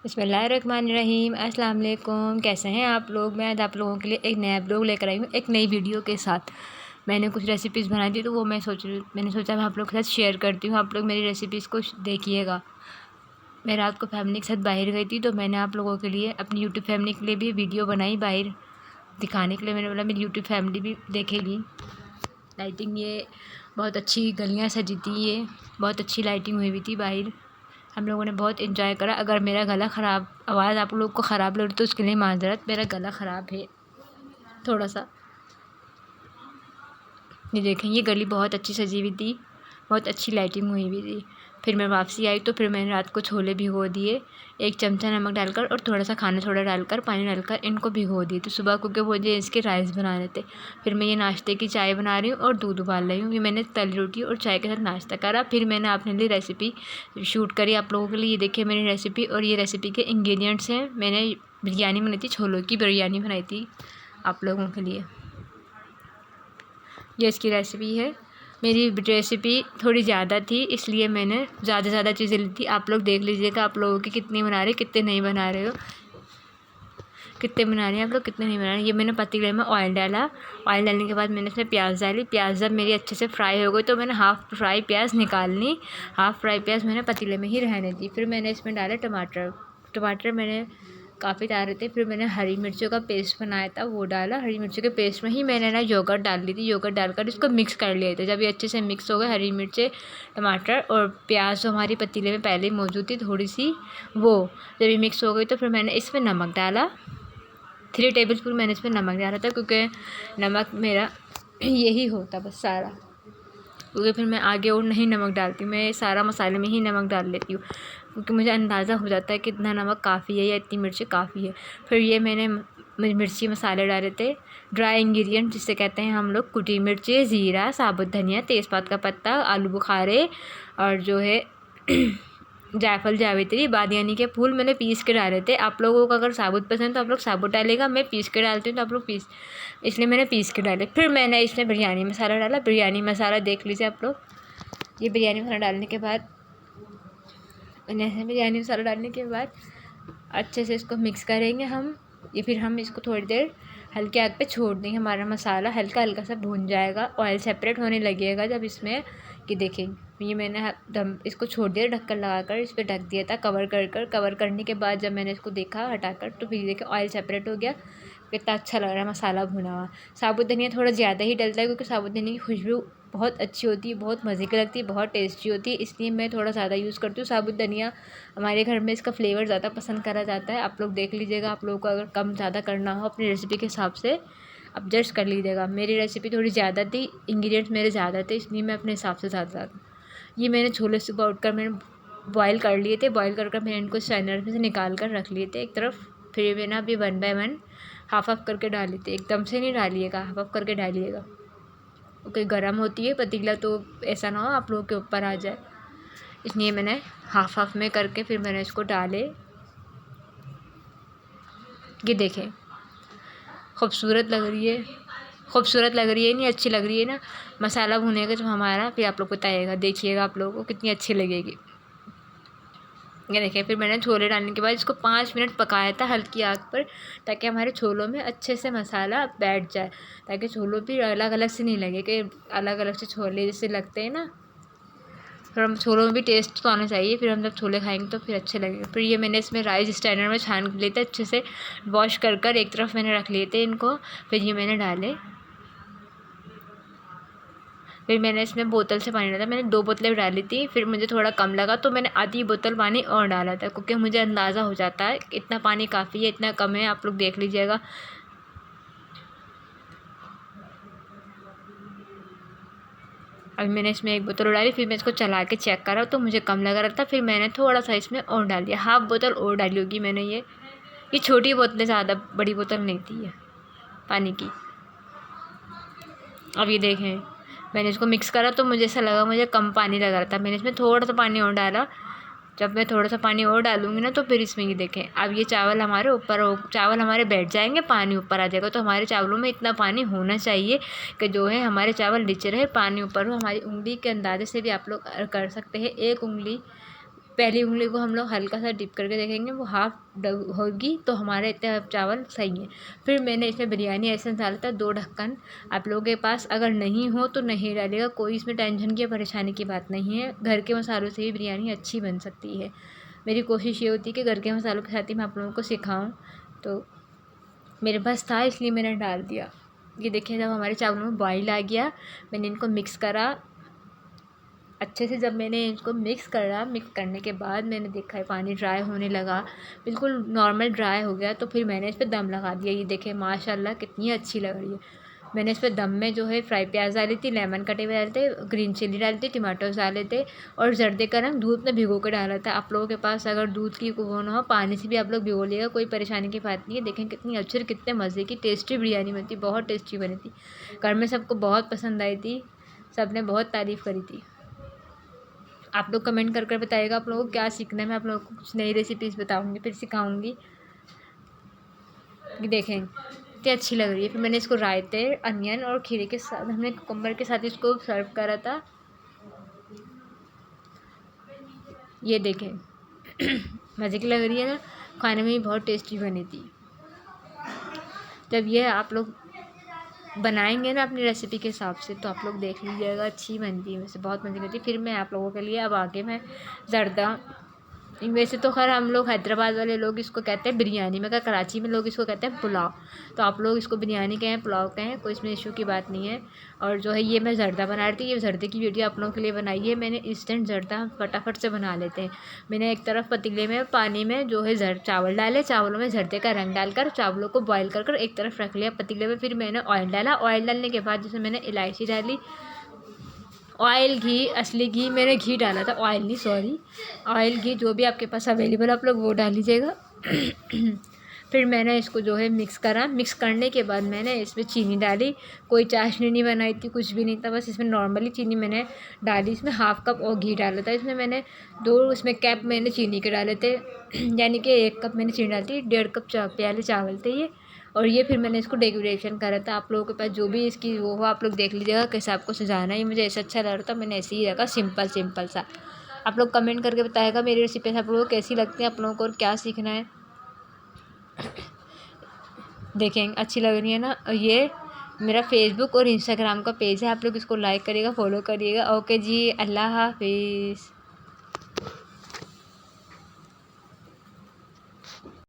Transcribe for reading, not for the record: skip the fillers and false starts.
बिस्मिल्लाहिर्रहमानिर्रहीम। अस्सलाम वालेकुम। कैसे हैं आप लोग। मैं आज आप लोगों के लिए एक नया ब्लॉग लेकर आई हूँ, एक नई वीडियो के साथ। मैंने कुछ रेसिपीज़ बनाई थी तो वो मैंने सोचा मैं आप लोग के साथ शेयर करती हूँ। आप लोग मेरी रेसिपीज़ को देखिएगा। मैं रात को फैमिली के साथ बाहर गई थी तो मैंने आप लोगों के लिए, अपनी यूट्यूब फैमिली के लिए भी वीडियो बनाई बाहर दिखाने के लिए। मैंने बोला मेरी यूट्यूब फैमिली भी देखेगी। लाइटिंग ये बहुत अच्छी, गलियाँ सजी थी, ये बहुत अच्छी लाइटिंग हुई थी बाहर। हम लोगों ने बहुत एंजॉय करा। अगर मेरा गला ख़राब, आवाज़ आप लोग को ख़राब लग रही तो उसके लिए माज़रत, मेरा गला ख़राब है थोड़ा सा। ये देखें, ये गली बहुत अच्छी सजी हुई थी, बहुत अच्छी लाइटिंग हुई हुई थी। फिर मैं वापसी आई तो फिर मैंने रात को छोले भिगो दिए, 1 चमचा नमक डालकर और थोड़ा सा खाना सोडा डालकर, पानी डालकर इनको भिगो दिए तो सुबह क्योंकि मुझे इसके राइस बनाने थे। फिर मैं ये नाश्ते की चाय बना रही हूँ और दूध उबाल रही हूँ। ये मैंने तली रोटी और चाय के साथ नाश्ता करा। फिर मैंने अपने लिए रेसिपी शूट करी आप लोगों के लिए। ये देखिए मेरी रेसिपी, और ये रेसिपी के इंग्रेडिएंट्स हैं। मैंने बिरयानी बनाई थी, छोलों की बिरयानी बनाई थी आप लोगों के लिए। ये इसकी रेसिपी है। मेरी रेसिपी थोड़ी ज़्यादा थी इसलिए मैंने ज़्यादा चीज़ें ली थी। आप लोग देख लीजिएगा आप लोगों की कितनी बना रहे, कितने नहीं बना रहे हो, कितने बना रहे हैं आप लोग, कितने नहीं बना रहे हैं। ये मैंने पतीले में ऑयल डाला। ऑयल डालने के बाद मैंने इसमें प्याज डाली। प्याज जब मेरी अच्छे से फ्राई हो गई तो मैंने हाफ़ फ्राई प्याज निकाल ली। हाफ़ फ्राई प्याज मैंने पतीले में ही रहने दी। फिर मैंने इसमें डाले टमाटर मैंने काफ़ी डाले थे। फिर मैंने हरी मिर्चों का पेस्ट बनाया था, वो डाला। हरी मिर्चों के पेस्ट में ही मैंने ना योगर्ट डाल दी थी। योगर्ट डालकर इसको मिक्स कर लिया था। जब ये अच्छे से मिक्स हो गए, हरी मिर्चें, टमाटर और प्याज जो हमारी पतीले में पहले ही मौजूद थी थोड़ी सी, वो जब ये मिक्स हो गई तो फिर मैंने इसमें नमक डाला। 3 टेबलस्पून मैंने इसमें नमक डाला था, क्योंकि नमक मेरा यही होता बस सारा, क्योंकि फिर मैं आगे और नहीं नमक डालती। मैं सारा मसाले में ही नमक डाल लेती हूँ, क्योंकि मुझे अंदाज़ा हो जाता है कि इतना नमक काफ़ी है या इतनी मिर्ची काफ़ी है। फिर ये मैंने मिर्ची मसाले डाले थे, ड्राई इंग्रेडिएंट जिसे कहते हैं हम लोग, कुटी मिर्ची, ज़ीरा, साबुत धनिया, तेज़पात का पत्ता, आलू बुखारे और जो है जायफल, जावित्री, बादियानी के फूल मैंने पीस के डाले थे। आप लोगों को अगर साबुत पसंद तो आप लोग साबुत डालेगा, मैं पीस के डालती हूँ तो आप लोग इसलिए मैंने पीस के डाले। फिर मैंने इसमें बिरयानी मसाला डाला। बिरयानी मसाला देख लीजिए आप लोग। ये बिरयानी मसाला डालने के बाद अच्छे से इसको मिक्स करेंगे हम। फिर हम इसको थोड़ी देर हल्के आग पे छोड़ देंगे। हमारा मसाला हल्का हल्का सा भून जाएगा, ऑयल सेपरेट होने लगेगा जब इसमें, कि देखें ये मैंने इसको छोड़ दिया ढक्कन लगाकर, इस पर ढक दिया था कवर करने के बाद जब मैंने इसको देखा हटाकर तो फिर देखें ऑयल सेपरेट हो गया। कितना अच्छा लग रहा है मसाला भुना हुआ। साबुत धनिया थोड़ा ज़्यादा ही डलता है, क्योंकि साबुत धनिया की खुशबू बहुत अच्छी होती है, बहुत मज़े की लगती है, बहुत टेस्टी होती है, इसलिए मैं थोड़ा ज़्यादा यूज़ करती हूँ साबुत धनिया। हमारे घर में इसका फ्लेवर ज़्यादा पसंद करा जाता है। आप लोग देख लीजिएगा, आप लोगों को अगर कम ज़्यादा करना हो अपनी रेसिपी के हिसाब से आप जस्ट कर लीजिएगा। मेरी रेसिपी थोड़ी ज़्यादा थी, इंग्रेडिएंट्स मेरे ज़्यादा थे, इसलिए मैं अपने हिसाब से ज़्यादा। ये मैंने छोले सुबह उठकर मैंने बॉयल कर लिए थे। बॉयल कर मैंने इनको स्ट्रेनर में से निकाल कर रख लिए थे एक तरफ। फिर मैंने अभी 1 बाय 1 हाफ करके डाली थी, एकदम से नहीं डालिएगा, हाफ करके डालिएगा, क्योंकि गर्म होती है पतीला तो ऐसा ना हो आप लोगों के ऊपर आ जाए, इसलिए मैंने हाफ में करके फिर मैंने इसको डाले। ये देखें खूबसूरत लग रही है, नहीं अच्छी लग रही है ना। मसाला भुनेगा जब हमारा, फिर आप लोग बताइएगा, देखिएगा आप लोगों को कितनी अच्छी लगेगी। ये देखिए, फिर मैंने छोले डालने के बाद इसको 5 मिनट पकाया था हल्की आग पर, ताकि हमारे छोलों में अच्छे से मसाला बैठ जाए, ताकि छोलों भी अलग अलग से नहीं लगे कि अलग अलग से छोले जैसे लगते हैं ना। फिर हम छोलों में भी टेस्ट तो आना चाहिए, फिर हम जब छोले खाएंगे तो फिर अच्छे लगेंगे। फिर ये मैंने इसमें राइस स्टैंडर में छान लिए थे, अच्छे से वॉश कर एक तरफ मैंने रख लिए थे इनको। फिर ये मैंने डाले। फिर मैंने इसमें बोतल से पानी डाला। मैंने 2 बोतलें डाली थी, फिर मुझे थोड़ा कम लगा तो मैंने आधी बोतल पानी और डाला था, क्योंकि मुझे अंदाज़ा हो जाता है इतना पानी काफ़ी है, इतना कम है, आप लोग देख लीजिएगा। अभी मैंने इसमें 1 बोतल डाली, फिर मैं इसको चला के चेक करा तो मुझे कम लग रहा था, फिर मैंने थोड़ा सा इसमें और डाल दिया, हाफ बोतल और डाली होगी मैंने। ये छोटी बोतलें, ज़्यादा बड़ी बोतल नहीं थी ये पानी की। अब ये देखें, मैंने इसको मिक्स करा तो मुझे ऐसा लगा, मुझे कम पानी लग रहा था, मैंने इसमें थोड़ा सा पानी और डाला। जब मैं थोड़ा सा पानी और डालूंगी ना तो फिर इसमें ये देखें, अब ये चावल हमारे ऊपर चावल हमारे बैठ जाएंगे, पानी ऊपर आ जाएगा। तो हमारे चावलों में इतना पानी होना चाहिए कि जो है हमारे चावल नीचे रहे, पानी ऊपर हो। हमारी उंगली के अंदाजे से भी आप लोग कर सकते हैं, 1 उंगली पहली उंगली को हम लोग हल्का सा डिप करके देखेंगे, वो हाफ होगी तो हमारे इतने चावल सही है। फिर मैंने इसमें बिरयानी एसेंस डाला था 2 ढक्कन। आप लोगों के पास अगर नहीं हो तो नहीं डालिएगा, कोई इसमें टेंशन की परेशानी की बात नहीं है। घर के मसालों से ही बिरयानी अच्छी बन सकती है। मेरी कोशिश ये होती है कि घर के मसालों के साथ ही मैं आप लोगों को सिखाऊँ, तो मेरे पास था इसलिए मैंने डाल दिया। ये देखिए जब हमारे चावलों में बॉईल आ गया, मैंने इनको मिक्स करा अच्छे से। जब मैंने इनको मिक्स करने के बाद मैंने देखा है पानी ड्राई होने लगा, बिल्कुल नॉर्मल ड्राई हो गया, तो फिर मैंने इस पर दम लगा दिया। ये देखें माशाल्लाह कितनी अच्छी लग रही है। मैंने इस पर दम में जो है फ्राई प्याज डाली थी, लेमन कटे हुए डाले थे, ग्रीन चिली डाली थी, टमाटोज डाले थे और जर्दे का रंग दूध में भिगो के डाला था। आप लोगों के पास अगर दूध की वो ना हो, पानी से भी आप लोग भिगो लिएगा, कोई परेशानी की बात नहीं है। देखें कितनी अच्छी और कितने मज़े की टेस्टी बिरयानी बनी थी, बहुत टेस्टी बनी थी। घर में सबको बहुत पसंद आई थी, सब ने बहुत तारीफ़ करी थी। आप लोग कमेंट कर कर बताइएगा आप लोगों को क्या सीखना है। मैं आप लोगों को कुछ नई रेसिपीज़ बताऊंगी, फिर सिखाऊंगी। देखें कितनी अच्छी लग रही है। फिर मैंने इसको रायते, अनियन और खीरे के साथ, हमने कुकुम्बर के साथ इसको सर्व करा था। ये देखें मज़े की लग रही है ना, खाने में भी बहुत टेस्टी बनी थी। जब ये आप लोग बनाएंगे ना अपनी रेसिपी के हिसाब से, तो आप लोग देख लीजिएगा, अच्छी बनती है, वैसे बहुत मज़े करती है। फिर मैं आप लोगों के लिए अब आगे मैं ज़र्दा, वैसे तो खैर हम लोग हैदराबाद वाले लोग इसको कहते हैं बिरयानी, मगर कराची में लोग इसको कहते हैं पुलाव। तो आप लोग इसको बिरयानी कहें पुलाव कहें, कोई इसमें इशू की बात नहीं है। और जो है ये मैं ज़र्दा बना रही थी, ये ज़र्दे की वीडियो आप लोगों के लिए बनाई है मैंने। इंस्टेंट ज़र्दा फटाफट से बना लेते हैं। मैंने एक तरफ पतीले में पानी में जो है चावल डाले, चावलों में ज़र्दे का रंग डालकर चावलों को बॉयल कर एक तरफ रख लिया पतीले में। फिर मैंने ऑयल डाला, ऑयल डालने के बाद जैसे मैंने इलायची डाली, ऑयल घी, असली घी, मैंने घी डाला था, ऑयल नहीं सॉरी, ऑयल घी जो भी आपके पास अवेलेबल आप लोग वो डाल लीजिएगा। फिर मैंने इसको जो है मिक्स करा। मिक्स करने के बाद मैंने इसमें चीनी डाली, कोई चाशनी नहीं बनाई थी, कुछ भी नहीं था, बस इसमें नॉर्मली चीनी मैंने डाली। इसमें 1/2 कप और घी डाला था। इसमें मैंने 2 इसमें कैप मैंने चीनी के डाले थे, यानी कि 1 कप मैंने चीनी डाली थी, 1.5 कप प्याले चावल थे ये। और ये फिर मैंने इसको डेकोरेशन करा था। आप लोगों के पास जो भी इसकी वो हो आप लोग देख लीजिएगा कैसे आपको सजाना है। ये मुझे ऐसा अच्छा लग रहा था, मैंने ऐसे ही रखा, सिंपल सिंपल सा। आप लोग कमेंट करके बताएगा मेरी रेसिपी आप लोगों को कैसी लगती है, आप लोगों को और क्या सीखना है। देखें अच्छी लग रही है ना। ये मेरा फेसबुक और इंस्टाग्राम का पेज है, आप लोग इसको लाइक करिएगा, फॉलो करिएगा। ओके जी, अल्लाह हाफिज़।